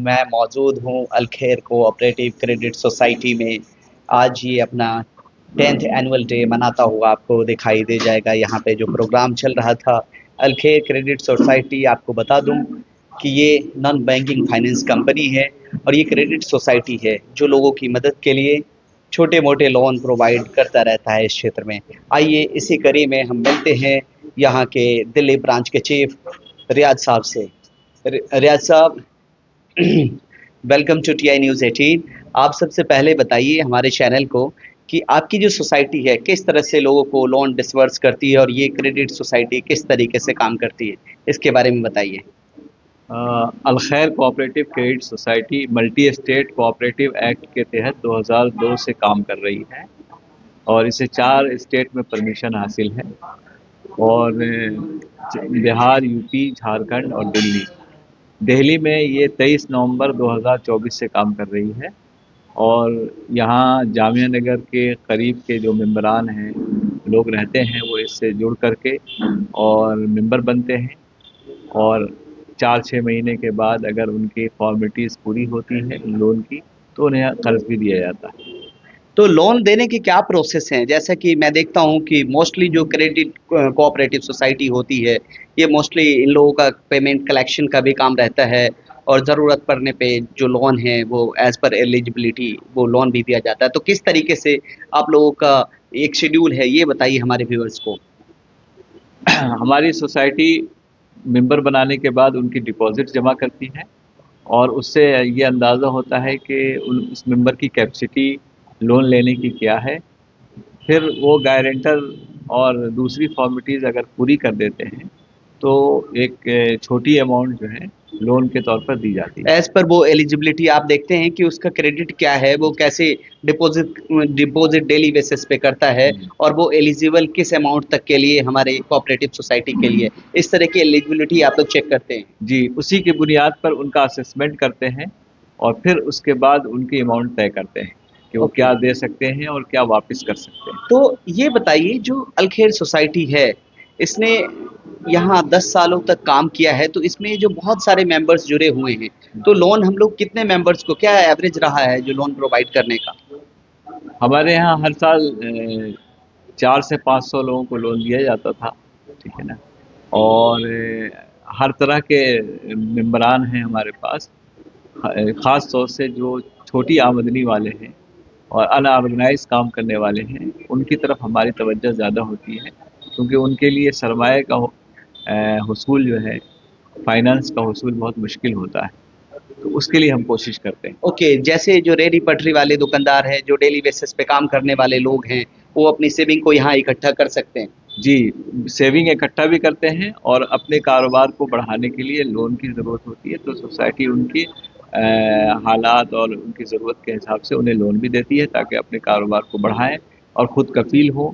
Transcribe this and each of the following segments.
मैं मौजूद हूँ अलखैर कोऑपरेटिव क्रेडिट सोसाइटी में। आज ये अपना 10th एनुअल डे मनाता हुआ आपको दिखाई दे जाएगा। यहाँ पे जो प्रोग्राम चल रहा था, अलखैर क्रेडिट सोसाइटी, आपको बता दूँ कि ये नॉन बैंकिंग फाइनेंस कंपनी है और ये क्रेडिट सोसाइटी है जो लोगों की मदद के लिए छोटे मोटे लोन प्रोवाइड करता रहता है इस क्षेत्र में। आइए इसी कड़ी में हम मिलते हैं यहाँ के दिल्ली ब्रांच के चीफ रियाज साहब से। रियाज साहब, वेलकम टू टीआई न्यूज़ 18। आप सबसे पहले बताइए हमारे चैनल को कि आपकी जो सोसाइटी है किस तरह से लोगों को लोन डिसवर्स करती है और ये क्रेडिट सोसाइटी किस तरीके से काम करती है, इसके बारे में बताइए। Al Khair cooperative credit society multi state cooperative act के तहत 2002 से काम कर रही है और इसे 4 स्टेट में परमिशन हासिल है और बिहार, यूपी, झारखंड और दिल्ली में ये 23 नवंबर 2024 से काम कर रही है। और यहाँ जामिया नगर के करीब के जो मेंबरान हैं, लोग रहते हैं, वो इससे जुड़ करके और मेंबर बनते हैं और 4-6 महीने के बाद अगर उनकी फॉर्मेलिटीज़ पूरी होती है लोन की, तो उन्हें कर्ज भी दिया जाता है। तो लोन देने के क्या प्रोसेस हैं? जैसा कि मैं देखता हूँ कि मोस्टली जो क्रेडिट कोऑपरेटिव सोसाइटी होती है, ये मोस्टली इन लोगों का पेमेंट कलेक्शन का भी काम रहता है और ज़रूरत पड़ने पे जो लोन है वो एज़ पर एलिजिबिलिटी वो लोन भी दिया जाता है। तो किस तरीके से आप लोगों का एक शेड्यूल है, ये बताइए हमारे व्यूअर्स को। हमारी सोसाइटी मेंबर बनाने के बाद उनकी डिपॉजिट जमा करती है और उससे ये अंदाज़ा होता है कि उस मेंबर की कैपेसिटी लोन लेने की क्या है। फिर वो गारंटर और दूसरी फॉर्मेलिटीज़ अगर पूरी कर देते हैं तो एक छोटी अमाउंट जो है लोन के तौर पर दी जाती है। एज़ पर वो एलिजिबिलिटी आप देखते हैं कि उसका क्रेडिट क्या है, वो कैसे डिपॉज़िट डिपॉज़िट डेली बेसिस पे करता है जी और वो एलिजिबल किस अमाउंट तक के लिए हमारे कोऑपरेटिव सोसाइटी के लिए, इस तरह की एलिजिबिलिटी आप लोग चेक करते हैं। जी, उसी की बुनियाद पर उनका असेसमेंट करते हैं और फिर उसके बाद उनकी अमाउंट तय करते हैं कि वो ओके। क्या दे सकते हैं और क्या वापस कर सकते हैं। तो ये बताइए जो अलखेर सोसाइटी है, इसने यहाँ 10 सालों तक काम किया है, तो इसमें जो बहुत सारे मेंबर्स जुड़े हुए हैं, तो लोन हम लोग कितने मेंबर्स को, क्या एवरेज रहा है जो लोन प्रोवाइड करने का? हमारे यहाँ हर साल 4 से 500 लोगों को लोन दिया जाता था, ठीक है ना? और हर तरह के मेंबरान हैं हमारे पास। ख़ास तौर से जो छोटी आमदनी वाले हैं और अनऑर्गेनाइज़ काम करने वाले हैं, उनकी तरफ हमारी तवज्जो ज़्यादा होती है, क्योंकि उनके लिए सरमाए का हुसूल जो है, फाइनेंस का हुसूल बहुत मुश्किल होता है, तो उसके लिए हम कोशिश करते हैं। ओके, जैसे जो रेहड़ी पटरी वाले दुकानदार हैं, जो डेली बेसिस पे काम करने वाले लोग हैं, वो अपनी सेविंग को यहाँ इकट्ठा कर सकते हैं। जी, सेविंग इकट्ठा भी करते हैं और अपने कारोबार को बढ़ाने के लिए लोन की ज़रूरत होती है, तो सोसाइटी उनकी हालात और उनकी ज़रूरत के हिसाब से उन्हें लोन भी देती है ताकि अपने कारोबार को बढ़ाएँ और खुद कफ़ील हों,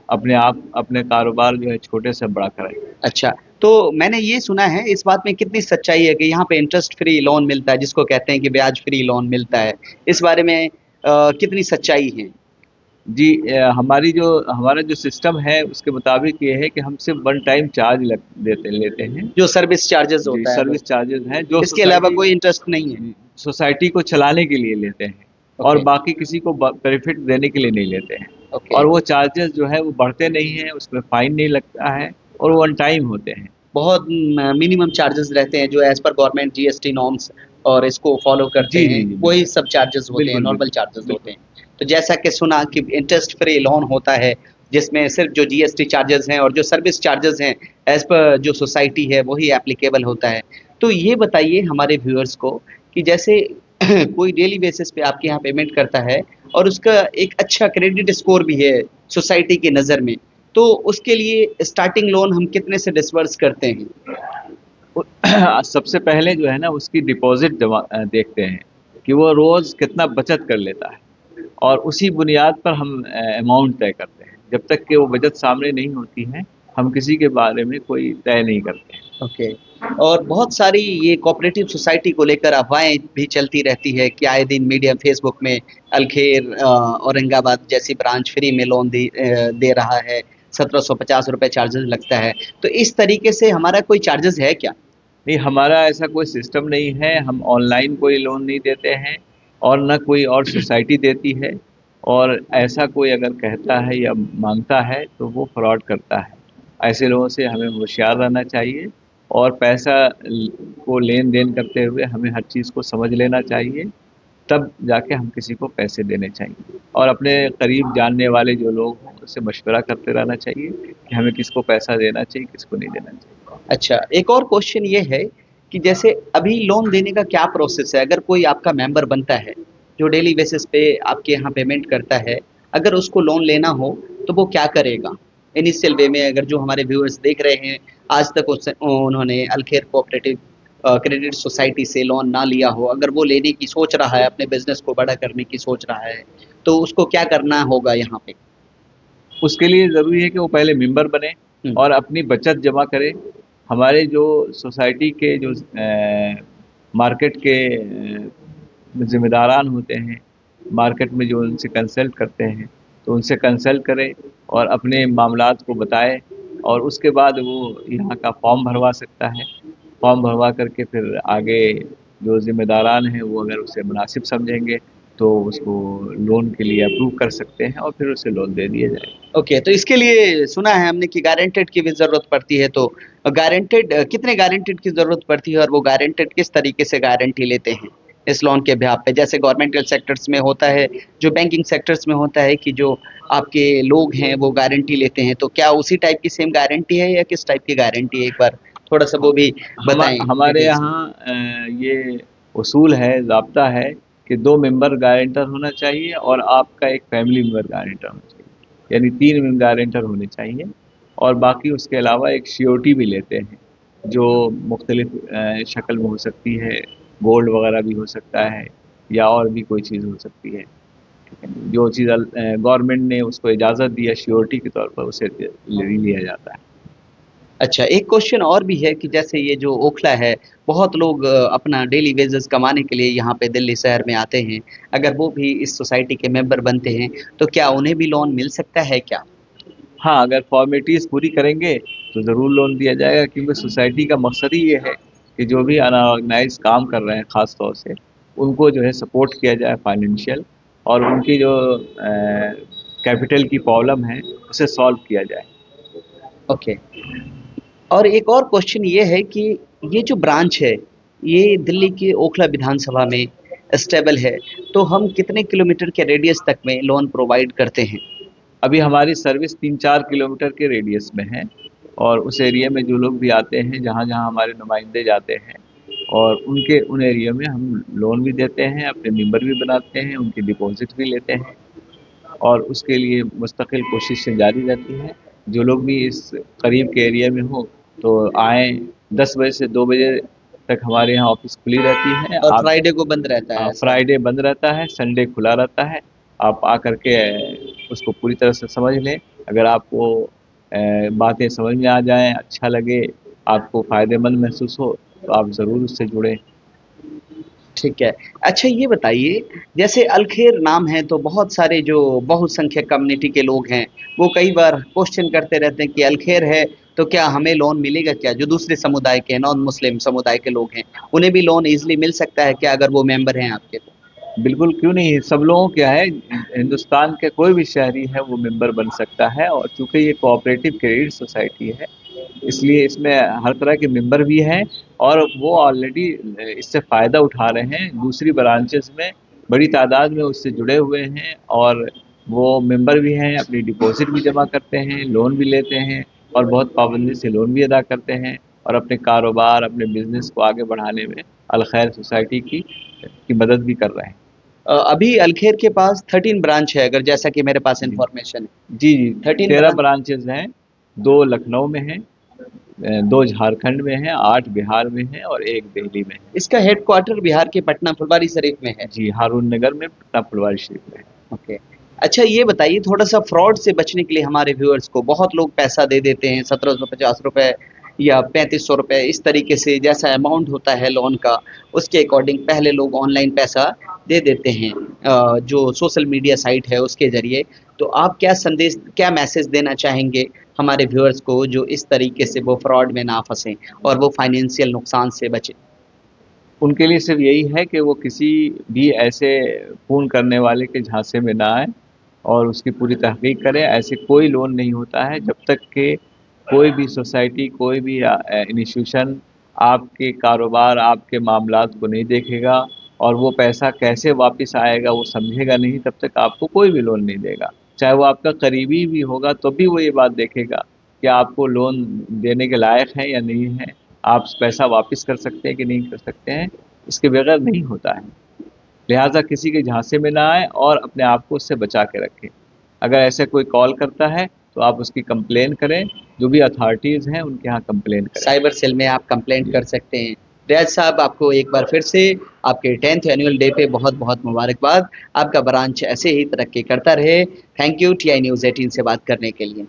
अपने आप अपने कारोबार जो है छोटे से बड़ा करें। अच्छा, तो मैंने ये सुना है, इस बात में कितनी सच्चाई है कि यहाँ पे इंटरेस्ट फ्री लोन मिलता है, जिसको कहते हैं कि ब्याज फ्री लोन मिलता है। इस बारे में कितनी सच्चाई है? जी, हमारा जो सिस्टम है उसके मुताबिक ये है कि हम सिर्फ वन टाइम चार्ज लेते हैं। जो सर्विस चार्जेज़ जी, होता है वो। सर्विस चार्जेस हैं जो इसके अलावा सोसाइटी कोई इंटरेस्ट नहीं है। सोसाइटी को चलाने के लिए लेते हैं और ओके, बाकी किसी को बेनिफिट देने के लिए नहीं लेते हैं। ओके। और वो चार्जेस जो है वो बढ़ते नहीं हैं, उसमें फाइन नहीं लगता है और वो वन टाइम होते हैं। बहुत मिनिमम चार्जेज़ रहते हैं जो as per government GST norms और इसको फॉलो करते जी हैं, जी जी, वही बिल्कुल सब चार्जेज़ होते हैं, बिल्कुल नॉर्मल बिल्कुल चार्जेज़ होते बिल्कुल। हैं। तो जैसा कि सुना कि इंटरेस्ट फ्री लोन होता है, जिसमें सिर्फ़ जो जीएसटी चार्जेज़ हैं और जो सर्विस चार्जेज़ हैं, एज़ पर जो सोसाइटी है, वही एप्लीकेबल होता है। तो ये बताइए हमारे व्यूअर्स को कि जैसे कोई डेली बेसिस पे आपके यहाँ पेमेंट करता है और उसका एक अच्छा क्रेडिट स्कोर भी है सोसाइटी की नज़र में, तो उसके लिए स्टार्टिंग लोन हम कितने से डिसबर्स करते हैं? सबसे पहले जो है ना उसकी डिपॉजिट जमा देखते हैं कि वो रोज़ कितना बचत कर लेता है और उसी बुनियाद पर हम अमाउंट तय करते हैं। जब तक कि वो बचत सामने नहीं होती है, हम किसी के बारे में कोई तय नहीं करते हैं। ओके। और बहुत सारी ये कोऑपरेटिव सोसाइटी को लेकर अफ़वाहें भी चलती रहती है कि आए दिन मीडिया फेसबुक में अलखेर औरंगाबाद जैसी ब्रांच फ्री में लोन दे रहा है, ₹1750 चार्जेज़ लगता है। तो इस तरीके से हमारा कोई चार्जेज़ है क्या? नहीं, हमारा ऐसा कोई सिस्टम नहीं है, हम ऑनलाइन कोई लोन नहीं देते हैं और न कोई और सोसाइटी देती है। और ऐसा कोई अगर कहता है या मांगता है तो वो फ्रॉड करता है। ऐसे लोगों से हमें होशियार रहना चाहिए और पैसा को लेन देन करते हुए हमें हर चीज़ को समझ लेना चाहिए, तब जाके हम किसी को पैसे देने चाहिए। और अपने करीब जानने वाले जो लोग हों उससे मशवरा करते रहना चाहिए कि हमें किसको पैसा देना चाहिए, किसको नहीं देना चाहिए। अच्छा, एक और क्वेश्चन ये है कि जैसे अभी लोन देने का क्या प्रोसेस है? अगर कोई आपका मेंबर बनता है, जो डेली बेसिस पे आपके यहाँ पेमेंट करता है, अगर उसको लोन लेना हो, तो वो क्या करेगा? इनिशियल वे में अगर जो हमारे व्यूअर्स देख रहे हैं, आज तक उन्होंने अल्खेर कोऑपरेटिव क्रेडिट सोसाइटी से लोन ना लिया हो, अगर वो लेने की सोच रहा है, अपने बिज़नेस को बड़ा करने की सोच रहा है, तो उसको क्या करना होगा यहाँ पे? उसके लिए ज़रूरी है कि वो पहले मेंबर बने हुँ, और अपनी बचत जमा करे। हमारे जो सोसाइटी के जो मार्केट के ज़िम्मेदारान होते हैं, मार्केट में जो उनसे कंसल्ट करते हैं, तो उनसे कंसल्ट करें और अपने मामलात को बताए। और उसके बाद वो यहाँ का फॉर्म भरवा सकता है। फॉर्म भरवा करके फिर आगे जो ज़िम्मेदारान हैं वो अगर उसे मुनासिब समझेंगे तो उसको लोन के लिए अप्रूव कर सकते हैं और फिर उसे लोन दे दिया जाएगा। ओके, तो इसके लिए सुना है हमने कि गारंटेड की भी ज़रूरत पड़ती है, तो गारंटेड कितने गारंटेड की ज़रूरत पड़ती है और वो गारंटेड किस तरीके से गारंटी लेते हैं इस लोन के ब्याह पे? जैसे गवर्नमेंटल सेक्टर्स में होता है, जो बैंकिंग सेक्टर्स में होता है कि जो आपके लोग हैं वो गारंटी लेते हैं, तो क्या उसी टाइप की सेम गारंटी है या किस टाइप की गारंटी है? एक बार थोड़ा-सा वो भी बताएँ हमारे डिटेल्स में। यहाँ ये उसूल है, ज़ाब्ता है कि 2 मेंबर गारंटर होना चाहिए और आपका एक फैमिली मेंबर गारंटर होना चाहिए। यानी 3 गारंटर होने चाहिए और बाकी उसके अलावा एक श्योरिटी भी लेते हैं, जो मुख्तलिफ़ शक्ल में हो सकती है, गोल्ड वगैरह भी हो सकता है या और भी कोई चीज़ हो सकती है। जो चीज़ गवर्नमेंट ने उसको इजाज़त दी है श्योरिटी के तौर पर, उसे ले लिया जाता है। अच्छा, एक क्वेश्चन और भी है कि जैसे ये जो ओखला है, बहुत लोग अपना डेली वेजेस कमाने के लिए यहाँ पे दिल्ली शहर में आते हैं। अगर वो भी इस सोसाइटी के मेंबर बनते हैं, तो क्या उन्हें भी लोन मिल सकता है क्या? हाँ, अगर फॉर्मेलिटीज़ पूरी करेंगे तो ज़रूर लोन दिया जाएगा, क्योंकि सोसाइटी का मकसद ही ये है कि जो भी अनऑर्गेनाइज़ काम कर रहे हैं ख़ास तौर से, उनको जो है सपोर्ट किया जाए फाइनेंशियल, और उनकी जो कैपिटल की प्रॉब्लम है उसे सॉल्व किया जाए। ओके। और एक और क्वेश्चन ये है कि ये जो ब्रांच है, ये दिल्ली के ओखला विधानसभा में स्टेबल है, तो हम कितने किलोमीटर के रेडियस तक में लोन प्रोवाइड करते हैं? अभी हमारी सर्विस 3-4 किलोमीटर के रेडियस में है और उस एरिया में जो लोग भी आते हैं, जहाँ-जहाँ हमारे नुमाइंदे जाते हैं, और उनके उन एरिया में हम लोन भी देते हैं, अपने मेंबर भी बनाते हैं, उनकी डिपॉज़िट भी लेते हैं और उसके लिए मुस्तकिल कोशिशें जारी रहती हैं। जो लोग भी इस करीब के एरिया में हों, तो आएँ। 10 बजे से 2 बजे तक हमारे यहाँ ऑफ़िस खुली रहती है। और आप फ्राइडे को बंद रहता है ऐसा? फ्राइडे बंद रहता है, संडे खुला रहता है। आप आकर के उसको पूरी तरह से समझ लें। अगर आपको बातें समझ में आ जाएँ, अच्छा लगे, आपको फ़ायदेमंद महसूस हो, तो आप ज़रूर उससे जुड़ें। ठीक है। अच्छा ये बताइए, जैसे अल-खैर नाम है तो बहुत सारे जो बहुसंख्यक कम्युनिटी के लोग हैं, वो कई बार क्वेश्चन करते रहते हैं कि अल-खैर है, तो क्या हमें लोन मिलेगा क्या? जो दूसरे समुदाय के नॉन मुस्लिम समुदाय के लोग हैं, उन्हें भी लोन ईज़िली मिल सकता है क्या अगर वो मेंबर हैं आपके तो? बिल्कुल, क्यों नहीं? सब लोगों क्या है, हिंदुस्तान के कोई भी शहरी है वो मेंबर बन सकता है, और चूँकि ये कोऑपरेटिव क्रेडिट सोसाइटी है, इसलिए इसमें हर तरह के मेंबर भी हैं और वो ऑलरेडी इससे फ़ायदा उठा रहे हैं। दूसरी ब्रांचेज़ में बड़ी तादाद में उससे जुड़े हुए हैं और वो मेंबर भी हैं, अपनी डिपॉज़िट भी जमा करते हैं, लोन भी लेते हैं और बहुत पाबंदी से लोन भी अदा करते हैं और अपने कारोबार, अपने बिज़नेस को आगे बढ़ाने में अल खैर सोसाइटी की मदद भी कर रहे हैं। अभी अल-खैर के पास 13 ब्रांच है अगर जैसा कि मेरे पास जी। इन्फॉर्मेशन है। जी, जी। 13 13 ब्रांच ब्रांचेज़ हैं, 2 लखनऊ में हैं, 2 झारखंड में हैं, 8 बिहार में हैं और 1 दिल्ली में है। इसका हेडक्वार्टर बिहार के पटना फुलवारी शरीफ में है। जी, हारून नगर में, पटना फुलवारी शरीफ में है। ओके। अच्छा ये बताइए थोड़ा-सा फ्रॉड से बचने के लिए हमारे व्यूअर्स को बहुत लोग पैसा दे देते हैं ₹1750 या ₹3500 इस तरीके से जैसा अमाउंट होता है लोन का, उसके अकॉर्डिंग पहले लोग ऑनलाइन पैसा दे देते हैं जो सोशल मीडिया साइट है उसके ज़रिए। तो आप क्या संदेश क्या मैसेज देना चाहेंगे हमारे व्यूअर्स को, जो इस तरीके से वो फ्रॉड में ना फंसें और वो फाइनेंशियल नुकसान से बचें? उनके लिए सिर्फ यही है कि वो किसी भी ऐसे फ़ोन करने वाले के झांसे में ना आए और उसकी पूरी तहकीक करें। ऐसे कोई लोन नहीं होता है जब तक कि कोई भी सोसाइटी, कोई भी इंस्टीट्यूशन आपके कारोबार, आपके मामलात को नहीं देखेगा और वो पैसा कैसे वापस आएगा वो समझेगा नहीं, तब तक आपको कोई भी लोन नहीं देगा। चाहे वो आपका करीबी भी होगा तो भी वो ये बात देखेगा कि आपको लोन देने के लायक हैं या नहीं है, आप पैसा वापस कर सकते हैं कि नहीं कर सकते हैं, इसके बगैर नहीं होता है। लिहाजा किसी के झांसे में ना आए और अपने आप को उससे बचा के रखें। अगर ऐसे कोई कॉल करता है तो आप उसकी कंप्लेन करें, जो भी अथॉरिटीज़ हैं उनके यहाँ कंप्लेन करें। साइबर सेल में आप कंप्लेंट जी। कर सकते हैं। रियाज साहब, आपको एक बार फिर से आपके 10th एनुअल डे पे बहुत-बहुत मुबारकबाद। आपका ब्रांच ऐसे ही तरक्की करता रहे। थैंक यू टीआई न्यूज़ 18 से बात करने के लिए।